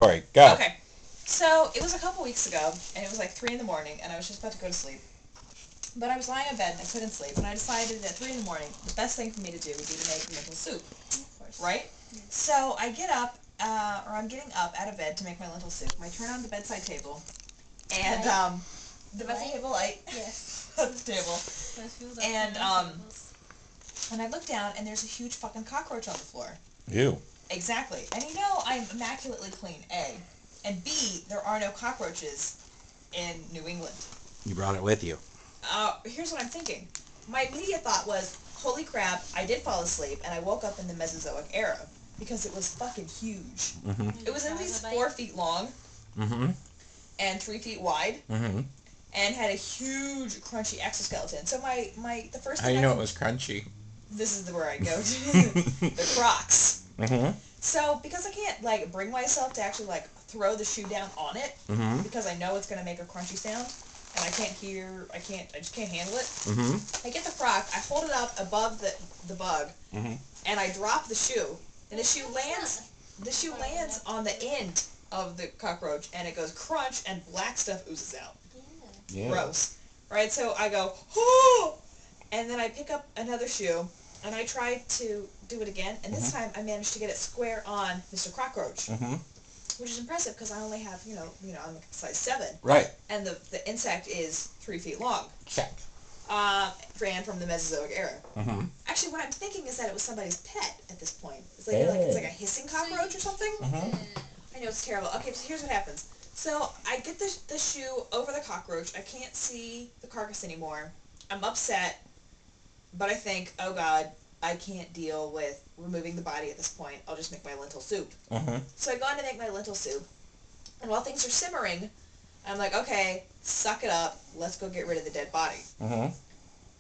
Sorry, go. Okay. So, it was a couple weeks ago, and it was like 3 in the morning, and I was just about to go to sleep. But I was lying in bed, and I couldn't sleep, and I decided at 3 in the morning, the best thing for me to do would be to make lentil soup. Of course. Right? So, I get up, or I'm getting up out of bed to make my lentil soup. I turn on the bedside table, and, the bedside table light. Yes. On the table. And, And I look down, and there's a huge fucking cockroach on the floor. Ew. Exactly. And you know I'm immaculately clean, A. And B, there are no cockroaches in New England. You brought it with you. Here's what I'm thinking. My immediate thought was, holy crap, I did fall asleep, and I woke up in the Mesozoic era. Because it was fucking huge. Mm-hmm. It was at least 4 feet long. Mm-hmm. And 3 feet wide. Mm-hmm. And had a huge, crunchy exoskeleton. So the first How thing do you know it was crunchy? This is where I go to. The Crocs. Mm-hmm. So, because I can't, like, bring myself to actually, like, throw the shoe down on it, Mm-hmm. because I know it's going to make a crunchy sound, and I just can't handle it. Mm-hmm. I get the Croc, I hold it up above the bug, Mm-hmm. and I drop the shoe, and the shoe lands on the end of the cockroach, and it goes crunch, and black stuff oozes out. Yeah. Gross. Right, so I go, oh! And then I pick up another shoe, and I try to do it again, and this time I managed to get it square on Mr. Cockroach, Mm-hmm. which is impressive because I only have, I'm a size 7, Right. and the insect is 3 feet long. Check. Ran from the Mesozoic era. Mm-hmm. Actually, what I'm thinking is that it was somebody's pet at this point. It's like a hissing cockroach or something. Mm-hmm. I know it's terrible. Okay, so here's what happens. So I get the shoe over the cockroach. I can't see the carcass anymore. I'm upset, but I think, oh God, I can't deal with removing the body at this point. I'll just make my lentil soup. Mm-hmm. So I go on to make my lentil soup, and while things are simmering, I'm like, okay, suck it up. Let's go get rid of the dead body. Mm-hmm.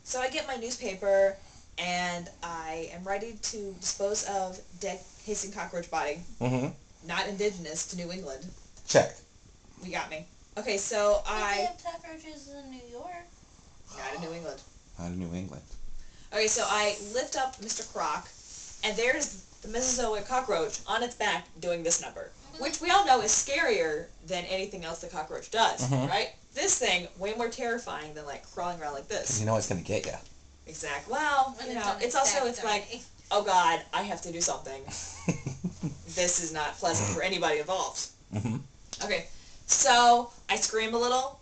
So I get my newspaper, and I am ready to dispose of dead hissing cockroach body, Mm-hmm. not indigenous to New England. Check. You got me. Okay, so They have cockroaches in New York. Not in New England. Out of New England. Okay, so I lift up Mr. Croc, and there's the Mesozoic cockroach on its back doing this number, which we all know is scarier than anything else the cockroach does, Mhm. right? This thing, way more terrifying than, like, crawling around like this. You know it's going to get you. Exactly. Well, it's also, it's like, oh God, I have to do something. This is not pleasant for anybody involved. Mm-hmm. Okay, so I scream a little.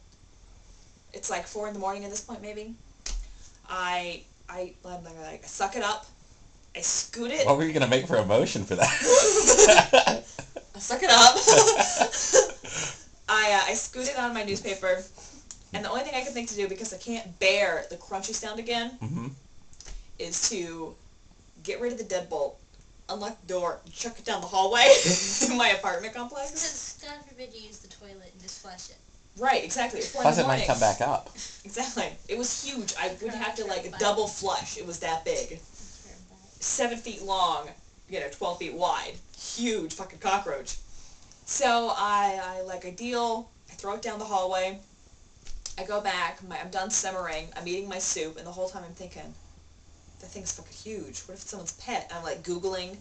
It's like 4 in the morning at this point, maybe. I suck it up. I scoot it. What were you going to make for emotion for that? I suck it up. I scoot it on my newspaper, and the only thing I can think to do, because I can't bear the crunchy sound again, Mm-hmm. is to get rid of the deadbolt, unlock the door, and chuck it down the hallway in my apartment complex. Because God forbid you use the toilet and just flush it. Right, exactly. It's 4 in Plus the it morning. might come back up. Exactly. It was huge. I would have to, like, double flush. It was that big. 7 feet long, 12 feet wide. Huge fucking cockroach. So I deal, I throw it down the hallway, I go back, I'm done simmering, I'm eating my soup, and the whole time I'm thinking, that thing's fucking huge. What if it's someone's pet? I'm like Googling,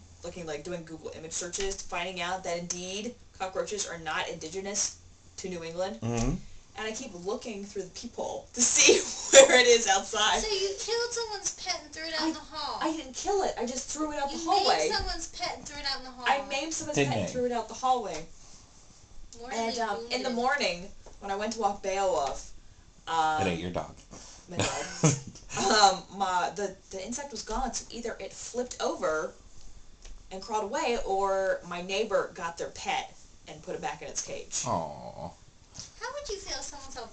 doing Google image searches, finding out that indeed cockroaches are not indigenous to New England. Mm-hmm. And I keep looking through the peephole to see where it is outside. So you killed someone's pet and threw it out in the hall. I didn't kill it. I just threw it out the You hallway. maimed someone's pet and threw it out in the hall. I maimed someone's pet and threw it out the hallway. And in the morning, when I went to walk Beowulf, It ate your dog. my dog, the insect was gone. So either it flipped over and crawled away, or my neighbor got their pet and put it back in its cage. Aww. How would you feel if someone saw